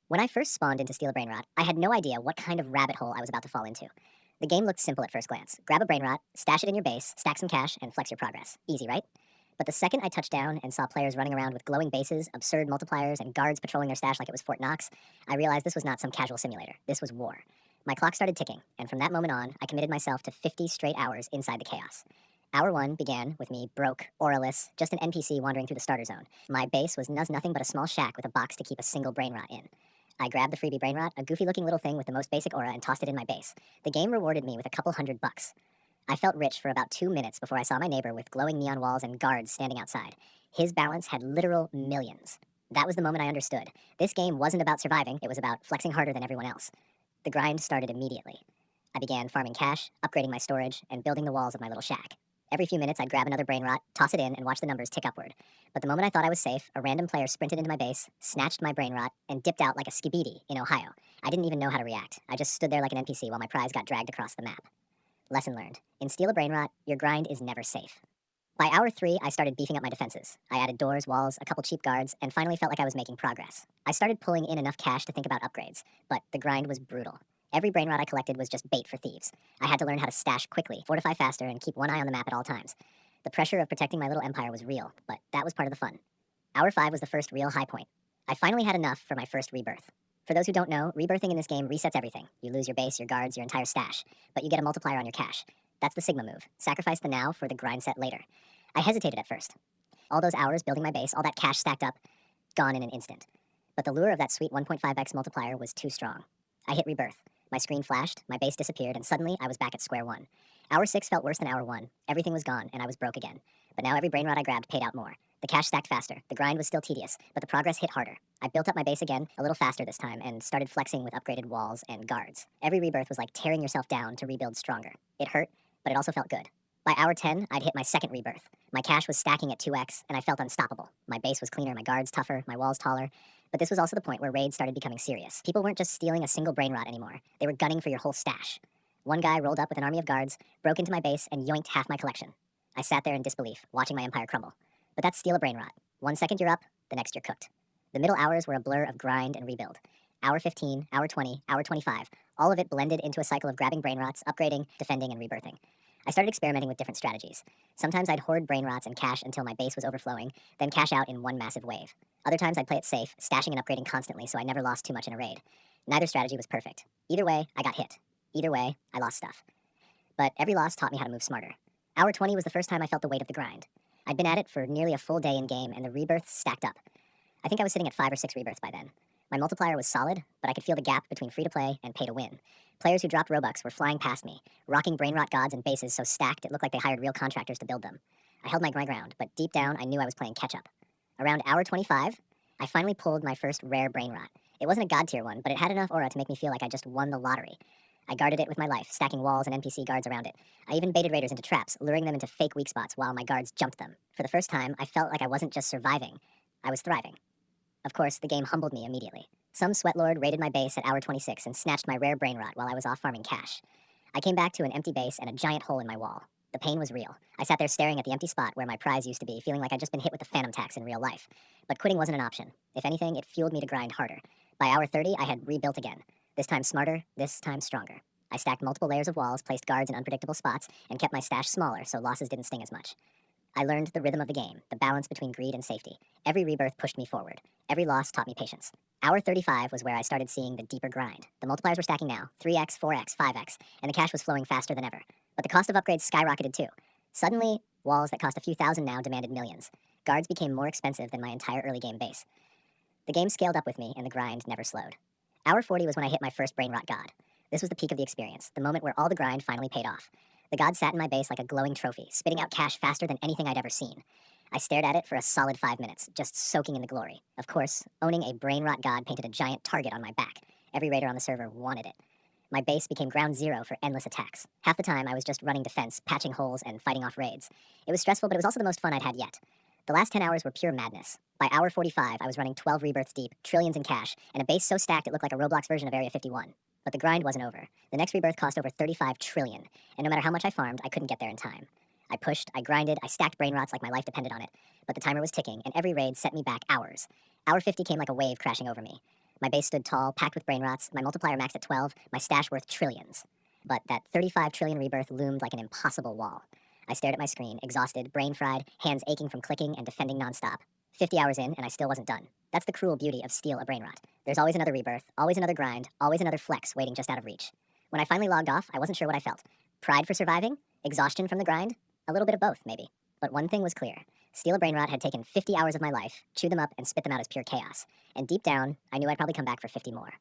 When I first spawned into Steal a Brainrot, I had no idea what kind of rabbit hole I was about to fall into. The game looked simple at first glance. Grab a Brainrot, stash it in your base, stack some cash, and flex your progress. Easy, right? But the second I touched down and saw players running around with glowing bases, absurd multipliers, and guards patrolling their stash like it was Fort Knox, I realized this was not some casual simulator. This was war. My clock started ticking, and from that moment on, I committed myself to 50 straight hours inside the chaos. Hour 1 began with me broke, auraless, just an NPC wandering through the starter zone. My base was nothing but a small shack with a box to keep a single Brainrot in. I grabbed the freebie Brainrot, a goofy-looking little thing with the most basic aura, and tossed it in my base. The game rewarded me with a couple $100. I felt rich for about 2 minutes before I saw my neighbor with glowing neon walls and guards standing outside. His balance had literal millions. That was the moment I understood. This game wasn't about surviving, it was about flexing harder than everyone else. The grind started immediately. I began farming cash, upgrading my storage, and building the walls of my little shack. Every few minutes, I'd grab another Brainrot, toss it in, and watch the numbers tick upward. But the moment I thought I was safe, a random player sprinted into my base, snatched my Brainrot, and dipped out like a skibidi in Ohio. I didn't even know how to react. I just stood there like an NPC while my prize got dragged across the map. Lesson learned. In Steal a Brainrot, your grind is never safe. By hour 3, I started beefing up my defenses. I added doors, walls, a couple cheap guards, and finally felt like I was making progress. I started pulling in enough cash to think about upgrades, but the grind was brutal. Every Brainrot I collected was just bait for thieves. I had to learn how to stash quickly, fortify faster, and keep one eye on the map at all times. The pressure of protecting my little empire was real, but that was part of the fun. Hour 5 was the first real high point. I finally had enough for my first rebirth. For those who don't know, rebirthing in this game resets everything. You lose your base, your guards, your entire stash, but you get a multiplier on your cash. That's the Sigma move. Sacrifice the now for the grind set later. I hesitated at first. All those hours building my base, all that cash stacked up, gone in an instant. But the lure of that sweet 1.5x multiplier was too strong. I hit rebirth. My screen flashed, my base disappeared, and suddenly I was back at square one. Hour 6 felt worse than hour 1. Everything was gone, and I was broke again. But now every Brainrot I grabbed paid out more. The cash stacked faster, the grind was still tedious, but the progress hit harder. I built up my base again, a little faster this time, and started flexing with upgraded walls and guards. Every rebirth was like tearing yourself down to rebuild stronger. It hurt, but it also felt good. By hour 10, I'd hit my second rebirth. My cash was stacking at 2x, and I felt unstoppable. My base was cleaner, my guards tougher, my walls taller. But this was also the point where raids started becoming serious. People weren't just stealing a single Brainrot anymore. They were gunning for your whole stash. One guy rolled up with an army of guards, broke into my base, and yoinked half my collection. I sat there in disbelief, watching my empire crumble. But that's Steal a Brainrot. 1 second you're up, the next you're cooked. The middle hours were a blur of grind and rebuild. Hour 15, hour 20, hour 25, all of it blended into a cycle of grabbing Brainrots, upgrading, defending, and rebirthing. I started experimenting with different strategies. Sometimes I'd hoard Brainrots and cash until my base was overflowing, then cash out in one massive wave. Other times I'd play it safe, stashing and upgrading constantly so I never lost too much in a raid. Neither strategy was perfect. Either way, I got hit. Either way, I lost stuff. But every loss taught me how to move smarter. Hour 20 was the first time I felt the weight of the grind. I'd been at it for nearly a full day in game, and the rebirths stacked up. I think I was sitting at 5 or 6 rebirths by then. My multiplier was solid, but I could feel the gap between free-to-play and pay-to-win. Players who dropped Robux were flying past me, rocking Brainrot gods and bases so stacked it looked like they hired real contractors to build them. I held my ground, but deep down I knew I was playing catch-up. Around hour 25, I finally pulled my first rare Brainrot. It wasn't a god-tier one, but it had enough aura to make me feel like I just won the lottery. I guarded it with my life, stacking walls and NPC guards around it. I even baited raiders into traps, luring them into fake weak spots while my guards jumped them. For the first time, I felt like I wasn't just surviving, I was thriving. Of course, the game humbled me immediately. Some sweatlord raided my base at hour 26 and snatched my rare Brainrot while I was off farming cash. I came back to an empty base and a giant hole in my wall. The pain was real. I sat there staring at the empty spot where my prize used to be, feeling like I'd just been hit with the phantom tax in real life. But quitting wasn't an option. If anything, it fueled me to grind harder. By hour 30, I had rebuilt again. This time smarter, this time stronger. I stacked multiple layers of walls, placed guards in unpredictable spots, and kept my stash smaller so losses didn't sting as much. I learned the rhythm of the game, the balance between greed and safety. Every rebirth pushed me forward. Every loss taught me patience. Hour 35 was where I started seeing the deeper grind. The multipliers were stacking now, 3x, 4x, 5x, and the cash was flowing faster than ever. But the cost of upgrades skyrocketed too. Suddenly, walls that cost a few thousand now demanded millions. Guards became more expensive than my entire early game base. The game scaled up with me, and the grind never slowed. Hour 40 was when I hit my first Brainrot god. This was the peak of the experience, the moment where all the grind finally paid off. The god sat in my base like a glowing trophy, spitting out cash faster than anything I'd ever seen. I stared at it for a solid 5 minutes, just soaking in the glory. Of course, owning a Brainrot god painted a giant target on my back. Every raider on the server wanted it. My base became ground zero for endless attacks. Half the time, I was just running defense, patching holes, and fighting off raids. It was stressful, but it was also the most fun I'd had yet. The last 10 hours were pure madness. By hour 45, I was running 12 rebirths deep, trillions in cash, and a base so stacked it looked like a Roblox version of Area 51. But the grind wasn't over. The next rebirth cost over 35 trillion, and no matter how much I farmed, I couldn't get there in time. I pushed, I grinded, I stacked Brainrots like my life depended on it, but the timer was ticking, and every raid set me back hours. Hour 50 came like a wave crashing over me. My base stood tall, packed with brainrots, my multiplier maxed at 12, my stash worth trillions. But that 35 trillion rebirth loomed like an impossible wall. I stared at my screen, exhausted, brain fried, hands aching from clicking and defending nonstop. 50 hours in, and I still wasn't done. That's the cruel beauty of Steal a Brainrot. There's always another rebirth, always another grind, always another flex waiting just out of reach. When I finally logged off, I wasn't sure what I felt. Pride for surviving? Exhaustion from the grind? A little bit of both, maybe. But one thing was clear. Steal a Brainrot had taken 50 hours of my life, chewed them up, and spit them out as pure chaos. And deep down, I knew I'd probably come back for 50 more.